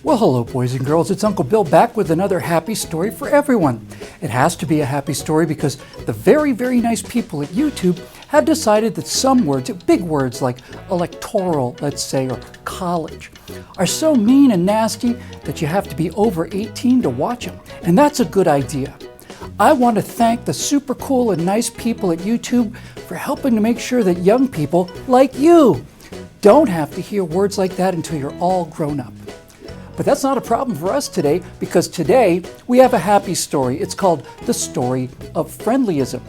Well, hello, boys and girls. It's Uncle Bill back with another happy story for everyone. It has to be a happy story because the very, very nice people at YouTube have decided that some words, big words like electoral, let's say, or college, are so mean and nasty that you have to be over 18 to watch them. And that's a good idea. I want to thank the super cool and nice people at YouTube for helping to make sure that young people like you don't have to hear words like that until you're all grown up. But that's not a problem for us today, because today we have a happy story. It's called The Story of Friendlyism.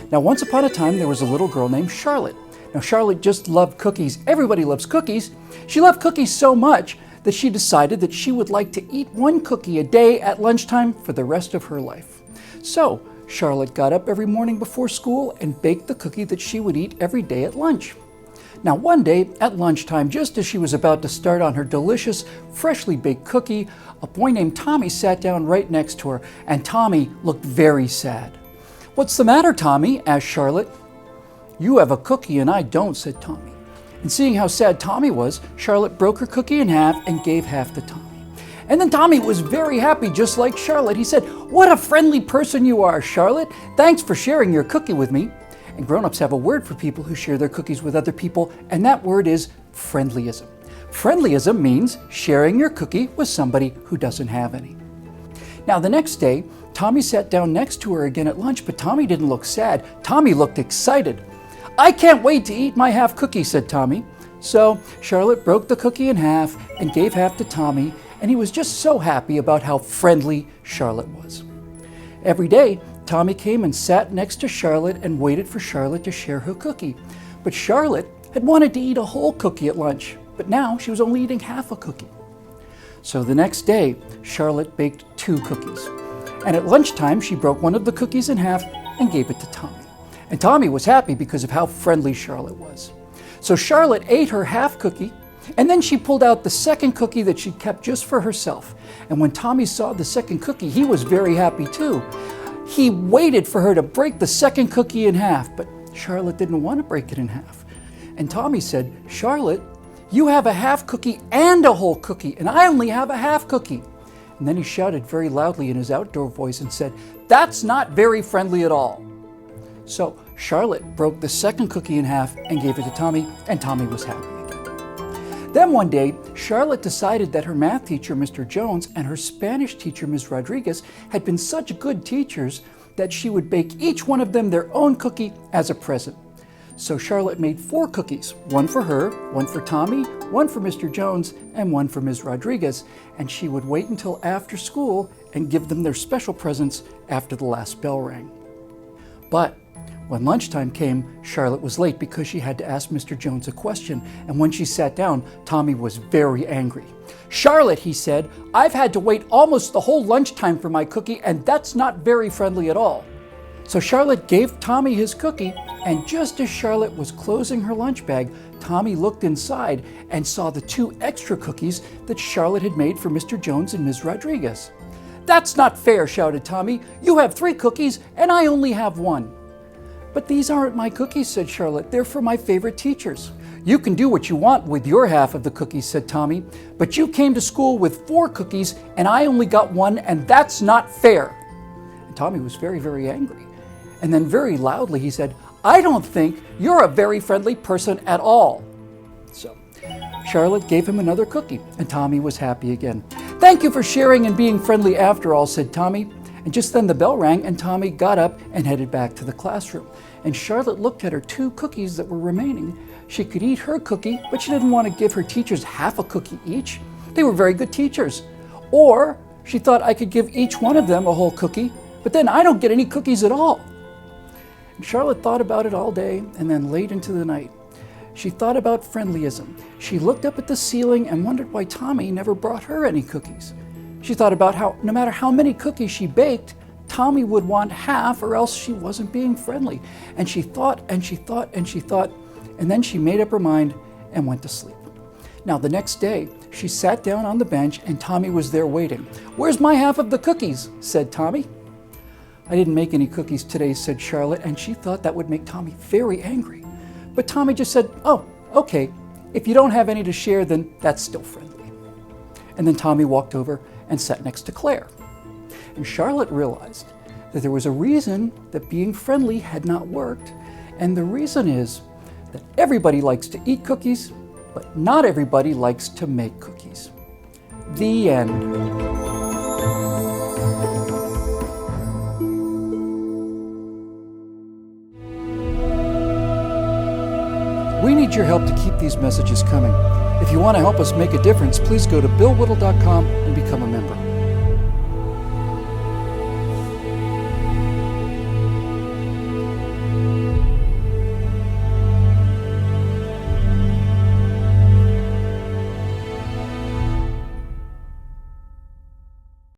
Now, once upon a time, there was a little girl named Charlotte. Now, Charlotte just loved cookies. Everybody loves cookies. She loved cookies so much that she decided that she would like to eat one cookie a day at lunchtime for the rest of her life. So, Charlotte got up every morning before school and baked the cookie that she would eat every day at lunch. Now, one day at lunchtime, just as she was about to start on her delicious, freshly baked cookie, a boy named Tommy sat down right next to her, and Tommy looked very sad. "What's the matter, Tommy?" asked Charlotte. "You have a cookie and I don't," said Tommy. And seeing how sad Tommy was, Charlotte broke her cookie in half and gave half to Tommy. And then Tommy was very happy, just like Charlotte. He said, "What a friendly person you are, Charlotte. Thanks for sharing your cookie with me." And grown-ups have a word for people who share their cookies with other people, and that word is friendlyism. Friendlyism means sharing your cookie with somebody who doesn't have any. Now, the next day, Tommy sat down next to her again at lunch, but Tommy didn't look sad. Tommy looked excited. "I can't wait to eat my half cookie," said Tommy. So Charlotte broke the cookie in half and gave half to Tommy, and he was just so happy about how friendly Charlotte was. Every day, Tommy came and sat next to Charlotte and waited for Charlotte to share her cookie. But Charlotte had wanted to eat a whole cookie at lunch, but now she was only eating half a cookie. So the next day, Charlotte baked 2 cookies. And at lunchtime, she broke one of the cookies in half and gave it to Tommy. And Tommy was happy because of how friendly Charlotte was. So Charlotte ate her half cookie, and then she pulled out the second cookie that she kept just for herself. And when Tommy saw the second cookie, he was very happy too. He waited for her to break the second cookie in half, but Charlotte didn't want to break it in half. And Tommy said, "Charlotte, you have a half cookie and a whole cookie, and I only have a half cookie." And then he shouted very loudly in his outdoor voice and said, "That's not very friendly at all." So Charlotte broke the second cookie in half and gave it to Tommy, and Tommy was happy again. Then one day, Charlotte decided that her math teacher, Mr. Jones, and her Spanish teacher, Ms. Rodriguez, had been such good teachers that she would bake each one of them their own cookie as a present. So Charlotte made 4 cookies, one for her, one for Tommy, one for Mr. Jones, and one for Ms. Rodriguez, and she would wait until after school and give them their special presents after the last bell rang. But when lunchtime came, Charlotte was late because she had to ask Mr. Jones a question, and when she sat down, Tommy was very angry. "Charlotte," he said, "I've had to wait almost the whole lunchtime for my cookie, and that's not very friendly at all." So Charlotte gave Tommy his cookie, and just as Charlotte was closing her lunch bag, Tommy looked inside and saw the 2 extra cookies that Charlotte had made for Mr. Jones and Ms. Rodriguez. "That's not fair," shouted Tommy. "You have 3 cookies, and I only have 1. "But these aren't my cookies," said Charlotte. "They're for my favorite teachers." "You can do what you want with your half of the cookies," said Tommy, "but you came to school with 4 cookies and I only got 1, and that's not fair." And Tommy was very, very angry. And then very loudly he said, "I don't think you're a very friendly person at all." So Charlotte gave him another cookie, and Tommy was happy again. "Thank you for sharing and being friendly after all," said Tommy. And just then the bell rang, and Tommy got up and headed back to the classroom. And Charlotte looked at her 2 cookies that were remaining. She could eat her cookie, but she didn't want to give her teachers half a cookie each. They were very good teachers. Or she thought, I could give each one of them a whole cookie, but then I don't get any cookies at all. And Charlotte thought about it all day, and then late into the night. She thought about friendlyism. She looked up at the ceiling and wondered why Tommy never brought her any cookies. She thought about how no matter how many cookies she baked, Tommy would want half or else she wasn't being friendly. And she thought and she thought and she thought, and then she made up her mind and went to sleep. Now the next day, she sat down on the bench and Tommy was there waiting. "Where's my half of the cookies?" said Tommy. "I didn't make any cookies today," said Charlotte, and she thought that would make Tommy very angry. But Tommy just said, "Oh, okay. If you don't have any to share, then that's still friendly." And then Tommy walked over and sat next to Claire. And Charlotte realized that there was a reason that being friendly had not worked, and the reason is that everybody likes to eat cookies, but not everybody likes to make cookies. The end. We need your help to keep these messages coming. If you want to help us make a difference, please go to billwhittle.com and become a member.